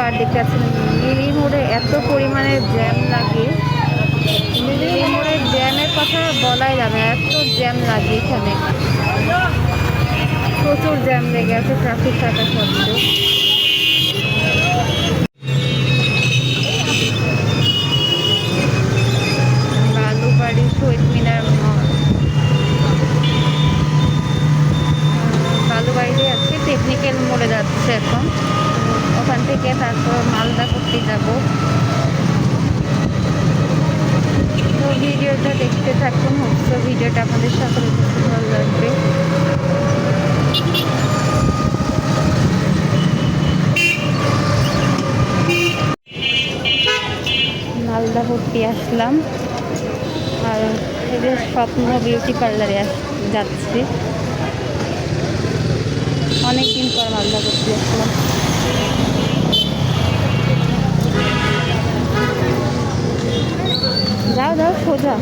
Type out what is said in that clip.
আর দেখতে পাচ্ছেন লিলি মোড়ে এত পরিমাণে জ্যাম লাগে। লিলি মোড়ের জ্যামের কথা বলাই যাবে না, এত জ্যাম লাগে এখানে, প্রচুর জ্যাম লেগে আছে ট্রাফিক থাকা সত্ত্বেও। বালুবাড়ি, শহীদ মিনার, বালুবাড়িতে আছে, টেকনিক্যাল মোড়ে যাচ্ছে এখন, ওখান থেকে তারপর মালদা করতে যাব। তো ভিডিওটা দেখতে থাকুন, হোপস ভিডিওটা আপনাদের সকলের খুব ভালো লাগবে। মালদা ভর্তি আসলাম, আর এদের স্বপ্ন বিউটি পার্লারে যাচ্ছি। অনেকদিন পর মালদা ভর্তি আসলাম। যাও যাও সোজা।